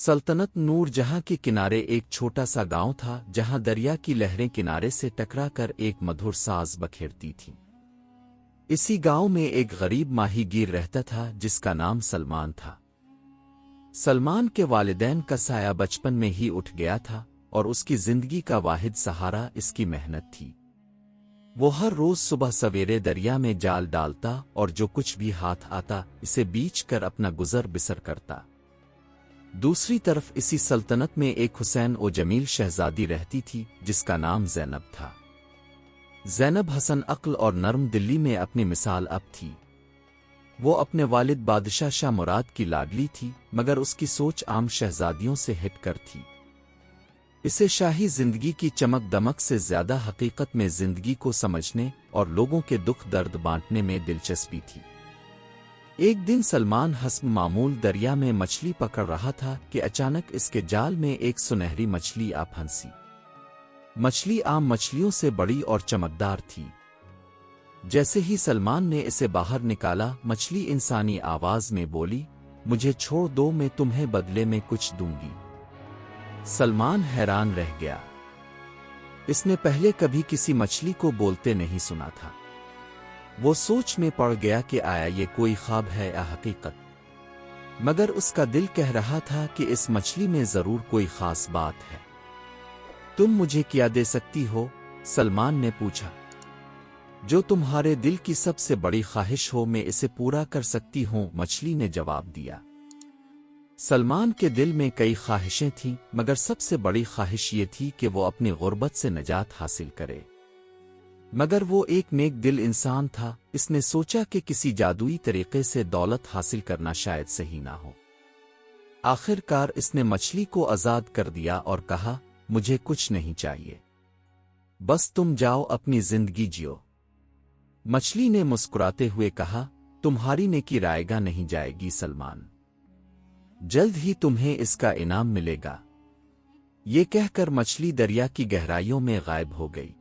سلطنت نور جہاں کے کنارے ایک چھوٹا سا گاؤں تھا جہاں دریا کی لہریں کنارے سے ٹکرا کر ایک مدھر ساز بکھیرتی تھیں۔ اسی گاؤں میں ایک غریب ماہی گیر رہتا تھا جس کا نام سلمان تھا۔ سلمان کے والدین کا سایہ بچپن میں ہی اٹھ گیا تھا اور اس کی زندگی کا واحد سہارا اس کی محنت تھی۔ وہ ہر روز صبح سویرے دریا میں جال ڈالتا اور جو کچھ بھی ہاتھ آتا اسے بیچ کر اپنا گزر بسر کرتا۔ دوسری طرف اسی سلطنت میں ایک حسین و جمیل شہزادی رہتی تھی جس کا نام زینب تھا۔ زینب حسن عقل اور نرم دلی میں اپنی مثال اب تھی۔ وہ اپنے والد بادشاہ شاہ مراد کی لاڈلی تھی مگر اس کی سوچ عام شہزادیوں سے ہٹ کر تھی۔ اسے شاہی زندگی کی چمک دمک سے زیادہ حقیقت میں زندگی کو سمجھنے اور لوگوں کے دکھ درد بانٹنے میں دلچسپی تھی۔ ایک دن سلمان حسب معمول دریا میں مچھلی پکڑ رہا تھا کہ اچانک اس کے جال میں ایک سنہری مچھلی آ پھنسی۔ مچھلی عام مچھلیوں سے بڑی اور چمکدار تھی۔ جیسے ہی سلمان نے اسے باہر نکالا مچھلی انسانی آواز میں بولی، مجھے چھوڑ دو، میں تمہیں بدلے میں کچھ دوں گی۔ سلمان حیران رہ گیا۔ اس نے پہلے کبھی کسی مچھلی کو بولتے نہیں سنا تھا۔ وہ سوچ میں پڑ گیا کہ آیا یہ کوئی خواب ہے یا حقیقت، مگر اس کا دل کہہ رہا تھا کہ اس مچھلی میں ضرور کوئی خاص بات ہے۔ تم مجھے کیا دے سکتی ہو؟ سلمان نے پوچھا۔ جو تمہارے دل کی سب سے بڑی خواہش ہو میں اسے پورا کر سکتی ہوں، مچھلی نے جواب دیا۔ سلمان کے دل میں کئی خواہشیں تھیں مگر سب سے بڑی خواہش یہ تھی کہ وہ اپنی غربت سے نجات حاصل کرے۔ مگر وہ ایک نیک دل انسان تھا، اس نے سوچا کہ کسی جادوئی طریقے سے دولت حاصل کرنا شاید صحیح نہ ہو۔ آخر کار اس نے مچھلی کو آزاد کر دیا اور کہا، مجھے کچھ نہیں چاہیے، بس تم جاؤ اپنی زندگی جیو۔ مچھلی نے مسکراتے ہوئے کہا، تمہاری نیکی رائے گا نہیں جائے گی سلمان، جلد ہی تمہیں اس کا انعام ملے گا۔ یہ کہہ کر مچھلی دریا کی گہرائیوں میں غائب ہو گئی۔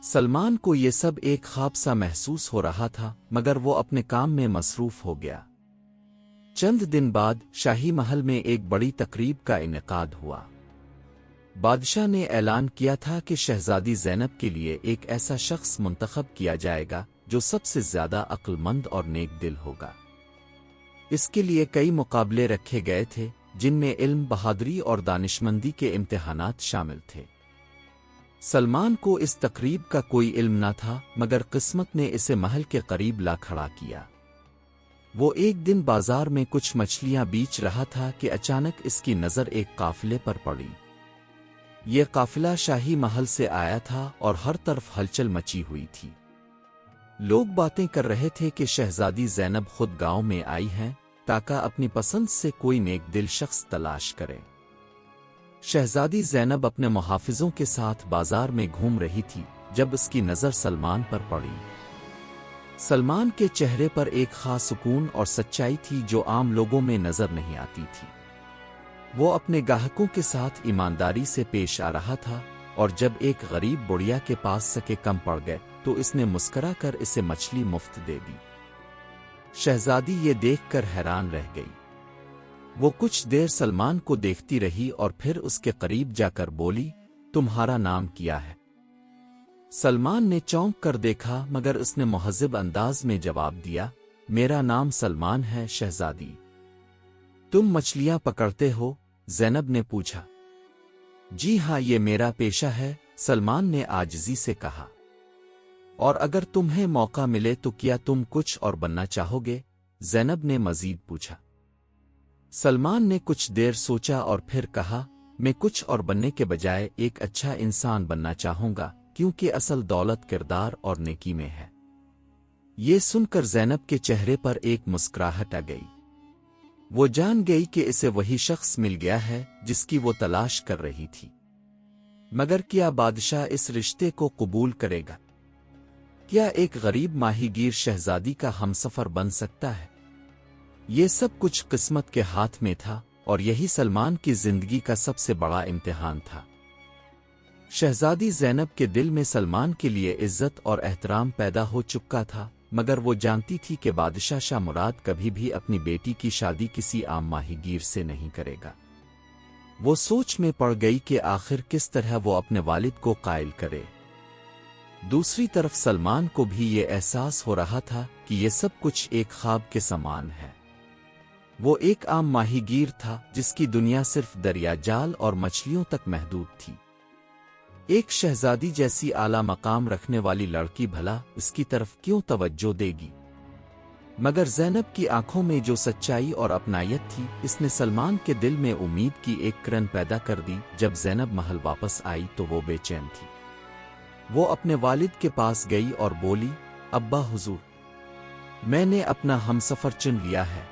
سلمان کو یہ سب ایک خواب سا محسوس ہو رہا تھا مگر وہ اپنے کام میں مصروف ہو گیا۔ چند دن بعد شاہی محل میں ایک بڑی تقریب کا انعقاد ہوا۔ بادشاہ نے اعلان کیا تھا کہ شہزادی زینب کے لیے ایک ایسا شخص منتخب کیا جائے گا جو سب سے زیادہ عقل مند اور نیک دل ہوگا۔ اس کے لیے کئی مقابلے رکھے گئے تھے جن میں علم، بہادری اور دانشمندی کے امتحانات شامل تھے۔ سلمان کو اس تقریب کا کوئی علم نہ تھا مگر قسمت نے اسے محل کے قریب لا کھڑا کیا۔ وہ ایک دن بازار میں کچھ مچھلیاں بیچ رہا تھا کہ اچانک اس کی نظر ایک قافلے پر پڑی۔ یہ قافلہ شاہی محل سے آیا تھا اور ہر طرف ہلچل مچی ہوئی تھی۔ لوگ باتیں کر رہے تھے کہ شہزادی زینب خود گاؤں میں آئی ہیں تاکہ اپنی پسند سے کوئی نیک دل شخص تلاش کرے۔ شہزادی زینب اپنے محافظوں کے ساتھ بازار میں گھوم رہی تھی جب اس کی نظر سلمان پر پڑی۔ سلمان کے چہرے پر ایک خاص سکون اور سچائی تھی جو عام لوگوں میں نظر نہیں آتی تھی۔ وہ اپنے گاہکوں کے ساتھ ایمانداری سے پیش آ رہا تھا اور جب ایک غریب بڑھیا کے پاس سکے کم پڑ گئے تو اس نے مسکرا کر اسے مچھلی مفت دے دی۔ شہزادی یہ دیکھ کر حیران رہ گئی۔ وہ کچھ دیر سلمان کو دیکھتی رہی اور پھر اس کے قریب جا کر بولی، تمہارا نام کیا ہے؟ سلمان نے چونک کر دیکھا مگر اس نے مہذب انداز میں جواب دیا، میرا نام سلمان ہے شہزادی۔ تم مچھلیاں پکڑتے ہو؟ زینب نے پوچھا۔ جی ہاں، یہ میرا پیشہ ہے، سلمان نے عاجزی سے کہا۔ اور اگر تمہیں موقع ملے تو کیا تم کچھ اور بننا چاہو گے؟ زینب نے مزید پوچھا۔ سلمان نے کچھ دیر سوچا اور پھر کہا، میں کچھ اور بننے کے بجائے ایک اچھا انسان بننا چاہوں گا کیونکہ اصل دولت کردار اور نیکی میں ہے۔ یہ سن کر زینب کے چہرے پر ایک مسکراہٹ آ گئی۔ وہ جان گئی کہ اسے وہی شخص مل گیا ہے جس کی وہ تلاش کر رہی تھی۔ مگر کیا بادشاہ اس رشتے کو قبول کرے گا؟ کیا ایک غریب ماہی گیر شہزادی کا ہمسفر بن سکتا ہے؟ یہ سب کچھ قسمت کے ہاتھ میں تھا اور یہی سلمان کی زندگی کا سب سے بڑا امتحان تھا۔ شہزادی زینب کے دل میں سلمان کے لیے عزت اور احترام پیدا ہو چکا تھا مگر وہ جانتی تھی کہ بادشاہ شاہ مراد کبھی بھی اپنی بیٹی کی شادی کسی عام ماہی گیر سے نہیں کرے گا۔ وہ سوچ میں پڑ گئی کہ آخر کس طرح وہ اپنے والد کو قائل کرے۔ دوسری طرف سلمان کو بھی یہ احساس ہو رہا تھا کہ یہ سب کچھ ایک خواب کے سمان ہے۔ وہ ایک عام ماہی گیر تھا جس کی دنیا صرف دریا جال اور مچھلیوں تک محدود تھی۔ ایک شہزادی جیسی اعلیٰ مقام رکھنے والی لڑکی بھلا اس کی طرف کیوں توجہ دے گی؟ مگر زینب کی آنکھوں میں جو سچائی اور اپنائیت تھی، اس نے سلمان کے دل میں امید کی ایک کرن پیدا کر دی۔ جب زینب محل واپس آئی تو وہ بے چین تھی۔ وہ اپنے والد کے پاس گئی اور بولی، ابا حضور، میں نے اپنا ہمسفر چن لیا ہے۔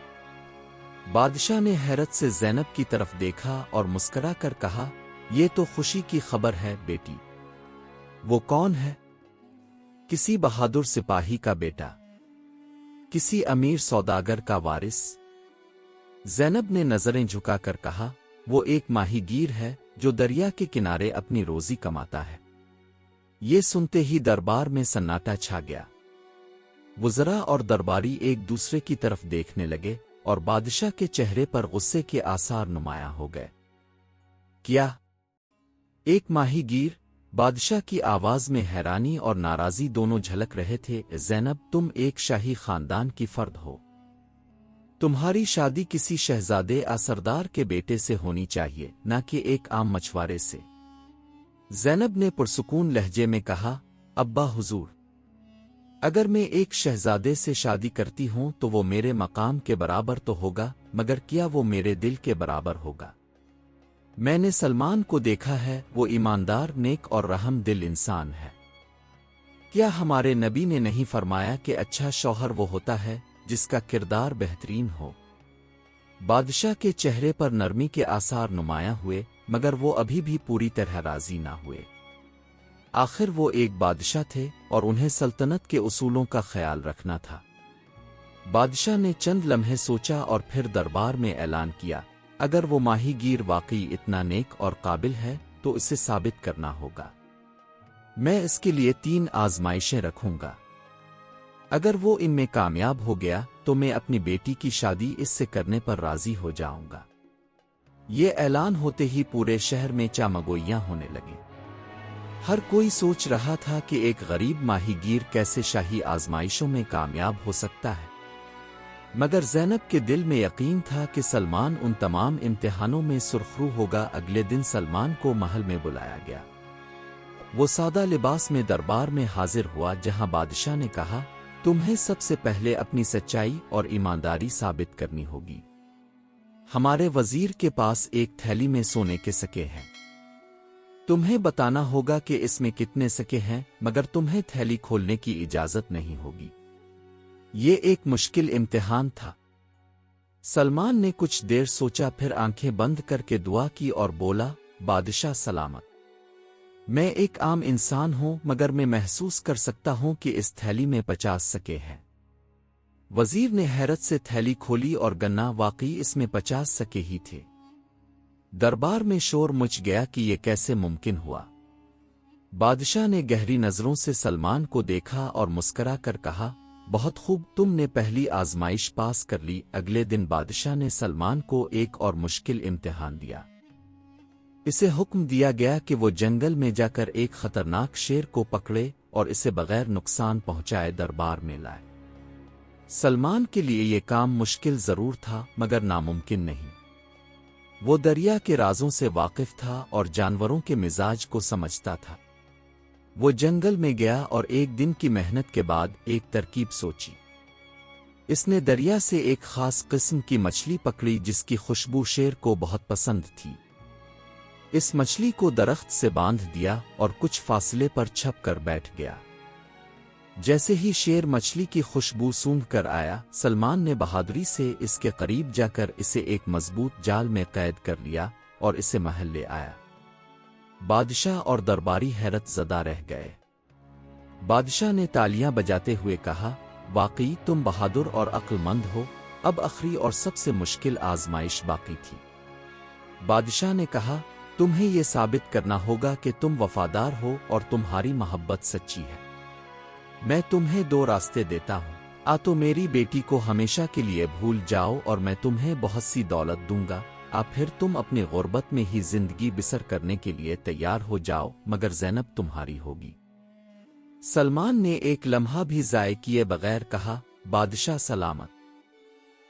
بادشاہ نے حیرت سے زینب کی طرف دیکھا اور مسکرا کر کہا، یہ تو خوشی کی خبر ہے بیٹی۔ وہ کون ہے؟ کسی بہادر سپاہی کا بیٹا؟ کسی امیر سوداگر کا وارث؟ زینب نے نظریں جھکا کر کہا، وہ ایک ماہی گیر ہے جو دریا کے کنارے اپنی روزی کماتا ہے۔ یہ سنتے ہی دربار میں سناٹا چھا گیا۔ وزراء اور درباری ایک دوسرے کی طرف دیکھنے لگے اور بادشاہ کے چہرے پر غصے کے آثار نمایاں ہو گئے۔ کیا؟ ایک ماہی گیر؟ بادشاہ کی آواز میں حیرانی اور ناراضی دونوں جھلک رہے تھے۔ زینب، تم ایک شاہی خاندان کی فرد ہو۔ تمہاری شادی کسی شہزادے سردار کے بیٹے سے ہونی چاہیے، نہ کہ ایک عام مچھوارے سے۔ زینب نے پرسکون لہجے میں کہا، ابا حضور، اگر میں ایک شہزادے سے شادی کرتی ہوں تو وہ میرے مقام کے برابر تو ہوگا، مگر کیا وہ میرے دل کے برابر ہوگا؟ میں نے سلمان کو دیکھا ہے، وہ ایماندار، نیک اور رحم دل انسان ہے۔ کیا ہمارے نبی نے نہیں فرمایا کہ اچھا شوہر وہ ہوتا ہے جس کا کردار بہترین ہو؟ بادشاہ کے چہرے پر نرمی کے آثار نمایاں ہوئے، مگر وہ ابھی بھی پوری طرح راضی نہ ہوئے۔ آخر وہ ایک بادشاہ تھے اور انہیں سلطنت کے اصولوں کا خیال رکھنا تھا۔ بادشاہ نے چند لمحے سوچا اور پھر دربار میں اعلان کیا، اگر وہ ماہی گیر واقعی اتنا نیک اور قابل ہے تو اسے ثابت کرنا ہوگا۔ میں اس کے لیے 3 آزمائشیں رکھوں گا۔ اگر وہ ان میں کامیاب ہو گیا تو میں اپنی بیٹی کی شادی اس سے کرنے پر راضی ہو جاؤں گا۔ یہ اعلان ہوتے ہی پورے شہر میں چامگوئیاں ہونے لگیں۔ ہر کوئی سوچ رہا تھا کہ ایک غریب ماہی گیر کیسے شاہی آزمائشوں میں کامیاب ہو سکتا ہے، مگر زینب کے دل میں یقین تھا کہ سلمان ان تمام امتحانوں میں سرخرو ہوگا۔ اگلے دن سلمان کو محل میں بلایا گیا۔ وہ سادہ لباس میں دربار میں حاضر ہوا، جہاں بادشاہ نے کہا، تمہیں سب سے پہلے اپنی سچائی اور ایمانداری ثابت کرنی ہوگی۔ ہمارے وزیر کے پاس ایک تھیلی میں سونے کے سکے ہیں۔ تمہیں بتانا ہوگا کہ اس میں کتنے سکے ہیں، مگر تمہیں تھیلی کھولنے کی اجازت نہیں ہوگی۔ یہ ایک مشکل امتحان تھا۔ سلمان نے کچھ دیر سوچا، پھر آنکھیں بند کر کے دعا کی اور بولا، بادشاہ سلامت، میں ایک عام انسان ہوں، مگر میں محسوس کر سکتا ہوں کہ اس تھیلی میں 50 سکے ہیں۔ وزیر نے حیرت سے تھیلی کھولی اور گنا واقعی اس میں 50 سکے ہی تھے۔ دربار میں شور مچ گیا کہ یہ کیسے ممکن ہوا۔ بادشاہ نے گہری نظروں سے سلمان کو دیکھا اور مسکرا کر کہا، بہت خوب، تم نے پہلی آزمائش پاس کر لی۔ اگلے دن بادشاہ نے سلمان کو ایک اور مشکل امتحان دیا۔ اسے حکم دیا گیا کہ وہ جنگل میں جا کر ایک خطرناک شیر کو پکڑے اور اسے بغیر نقصان پہنچائے دربار میں لائے۔ سلمان کے لیے یہ کام مشکل ضرور تھا، مگر ناممکن نہیں۔ وہ دریا کے رازوں سے واقف تھا اور جانوروں کے مزاج کو سمجھتا تھا۔ وہ جنگل میں گیا اور ایک دن کی محنت کے بعد ایک ترکیب سوچی۔ اس نے دریا سے ایک خاص قسم کی مچھلی پکڑی جس کی خوشبو شیر کو بہت پسند تھی۔ اس مچھلی کو درخت سے باندھ دیا اور کچھ فاصلے پر چھپ کر بیٹھ گیا۔ جیسے ہی شیر مچھلی کی خوشبو سونگھ کر آیا، سلمان نے بہادری سے اس کے قریب جا کر اسے ایک مضبوط جال میں قید کر لیا اور اسے محل لے آیا۔ بادشاہ اور درباری حیرت زدہ رہ گئے۔ بادشاہ نے تالیاں بجاتے ہوئے کہا، واقعی تم بہادر اور عقل مند ہو۔ اب آخری اور سب سے مشکل آزمائش باقی تھی۔ بادشاہ نے کہا، تمہیں یہ ثابت کرنا ہوگا کہ تم وفادار ہو اور تمہاری محبت سچی ہے۔ میں تمہیں 2 راستے دیتا ہوں، تو میری بیٹی کو ہمیشہ کے لیے بھول جاؤ اور میں تمہیں بہت سی دولت دوں گا، اب پھر تم اپنی غربت میں ہی زندگی بسر کرنے کے لیے تیار ہو جاؤ، مگر زینب تمہاری ہوگی۔ سلمان نے ایک لمحہ بھی ضائع کیے بغیر کہا، بادشاہ سلامت،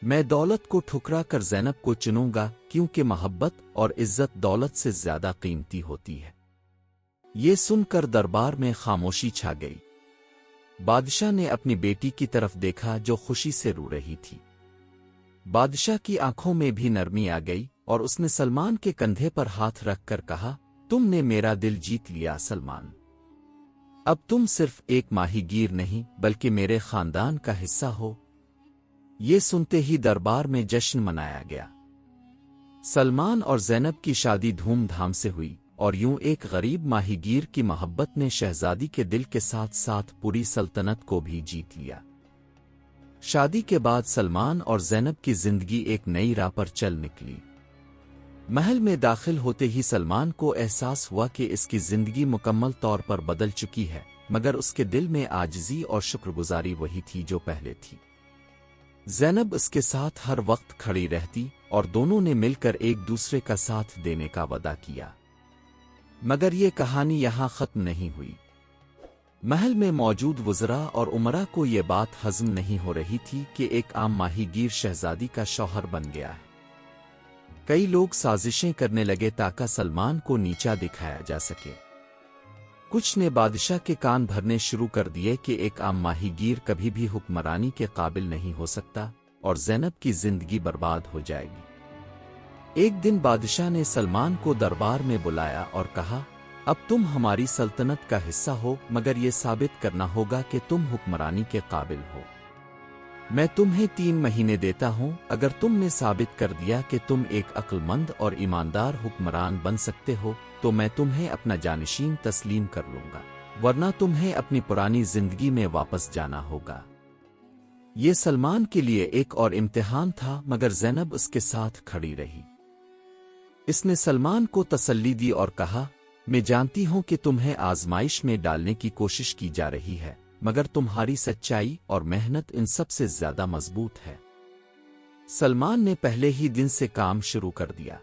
میں دولت کو ٹھکرا کر زینب کو چنوں گا، کیونکہ محبت اور عزت دولت سے زیادہ قیمتی ہوتی ہے۔ یہ سن کر دربار میں خاموشی چھا گئی۔ بادشاہ نے اپنی بیٹی کی طرف دیکھا جو خوشی سے رو رہی تھی۔ بادشاہ کی آنکھوں میں بھی نرمی آ گئی اور اس نے سلمان کے کندھے پر ہاتھ رکھ کر کہا، تم نے میرا دل جیت لیا سلمان۔ اب تم صرف ایک ماہی گیر نہیں بلکہ میرے خاندان کا حصہ ہو۔ یہ سنتے ہی دربار میں جشن منایا گیا۔ سلمان اور زینب کی شادی دھوم دھام سے ہوئی، اور یوں ایک غریب ماہی گیر کی محبت نے شہزادی کے دل کے ساتھ ساتھ پوری سلطنت کو بھی جیت لیا۔ شادی کے بعد سلمان اور زینب کی زندگی ایک نئی راہ پر چل نکلی۔ محل میں داخل ہوتے ہی سلمان کو احساس ہوا کہ اس کی زندگی مکمل طور پر بدل چکی ہے، مگر اس کے دل میں عاجزی اور شکرگزاری وہی تھی جو پہلے تھی۔ زینب اس کے ساتھ ہر وقت کھڑی رہتی اور دونوں نے مل کر ایک دوسرے کا ساتھ دینے کا وعدہ کیا۔ مگر یہ کہانی یہاں ختم نہیں ہوئی۔ محل میں موجود وزراء اور امراء کو یہ بات ہضم نہیں ہو رہی تھی کہ ایک عام ماہی گیر شہزادی کا شوہر بن گیا ہے۔ کئی لوگ سازشیں کرنے لگے تاکہ سلمان کو نیچا دکھایا جا سکے۔ کچھ نے بادشاہ کے کان بھرنے شروع کر دیے کہ ایک عام ماہی گیر کبھی بھی حکمرانی کے قابل نہیں ہو سکتا اور زینب کی زندگی برباد ہو جائے گی۔ ایک دن بادشاہ نے سلمان کو دربار میں بلایا اور کہا، اب تم ہماری سلطنت کا حصہ ہو، مگر یہ ثابت کرنا ہوگا کہ تم حکمرانی کے قابل ہو۔ میں تمہیں 3 مہینے دیتا ہوں، اگر تم نے ثابت کر دیا کہ تم ایک عقل مند اور ایماندار حکمران بن سکتے ہو تو میں تمہیں اپنا جانشین تسلیم کر لوں گا، ورنہ تمہیں اپنی پرانی زندگی میں واپس جانا ہوگا۔ یہ سلمان کے لیے ایک اور امتحان تھا، مگر زینب اس کے ساتھ کھڑی رہی۔ اس نے سلمان کو تسلی دی اور کہا، میں جانتی ہوں کہ تمہیں آزمائش میں ڈالنے کی کوشش کی جا رہی ہے، مگر تمہاری سچائی اور محنت ان سب سے زیادہ مضبوط ہے۔ سلمان نے پہلے ہی دن سے کام شروع کر دیا۔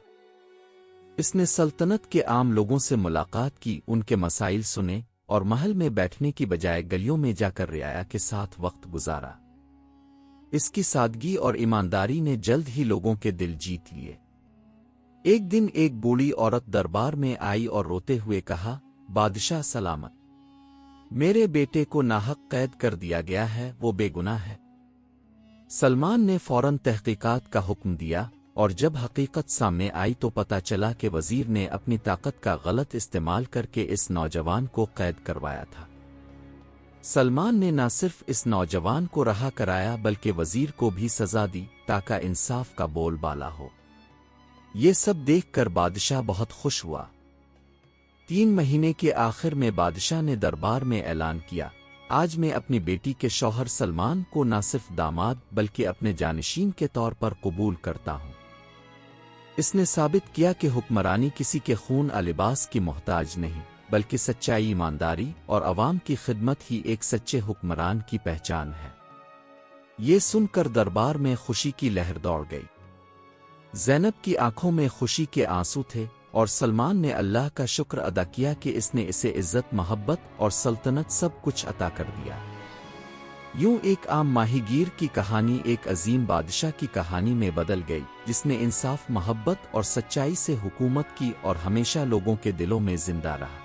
اس نے سلطنت کے عام لوگوں سے ملاقات کی، ان کے مسائل سنے اور محل میں بیٹھنے کی بجائے گلیوں میں جا کر رعایا کے ساتھ وقت گزارا۔ اس کی سادگی اور ایمانداری نے جلد ہی لوگوں کے دل جیت لیے۔ ایک دن ایک بوڑھی عورت دربار میں آئی اور روتے ہوئے کہا، بادشاہ سلامت، میرے بیٹے کو ناحق قید کر دیا گیا ہے، وہ بے گناہ ہے۔ سلمان نے فوراً تحقیقات کا حکم دیا، اور جب حقیقت سامنے آئی تو پتہ چلا کہ وزیر نے اپنی طاقت کا غلط استعمال کر کے اس نوجوان کو قید کروایا تھا۔ سلمان نے نہ صرف اس نوجوان کو رہا کرایا بلکہ وزیر کو بھی سزا دی تاکہ انصاف کا بول بالا ہو۔ یہ سب دیکھ کر بادشاہ بہت خوش ہوا۔ 3 مہینے کے آخر میں بادشاہ نے دربار میں اعلان کیا، آج میں اپنی بیٹی کے شوہر سلمان کو نہ صرف داماد بلکہ اپنے جانشین کے طور پر قبول کرتا ہوں۔ اس نے ثابت کیا کہ حکمرانی کسی کے خون لباس کی محتاج نہیں، بلکہ سچائی، ایمانداری اور عوام کی خدمت ہی ایک سچے حکمران کی پہچان ہے۔ یہ سن کر دربار میں خوشی کی لہر دوڑ گئی۔ زینب کی آنکھوں میں خوشی کے آنسو تھے، اور سلمان نے اللہ کا شکر ادا کیا کہ اس نے اسے عزت، محبت اور سلطنت سب کچھ عطا کر دیا۔ یوں ایک عام ماہی گیر کی کہانی ایک عظیم بادشاہ کی کہانی میں بدل گئی، جس نے انصاف، محبت اور سچائی سے حکومت کی اور ہمیشہ لوگوں کے دلوں میں زندہ رہا۔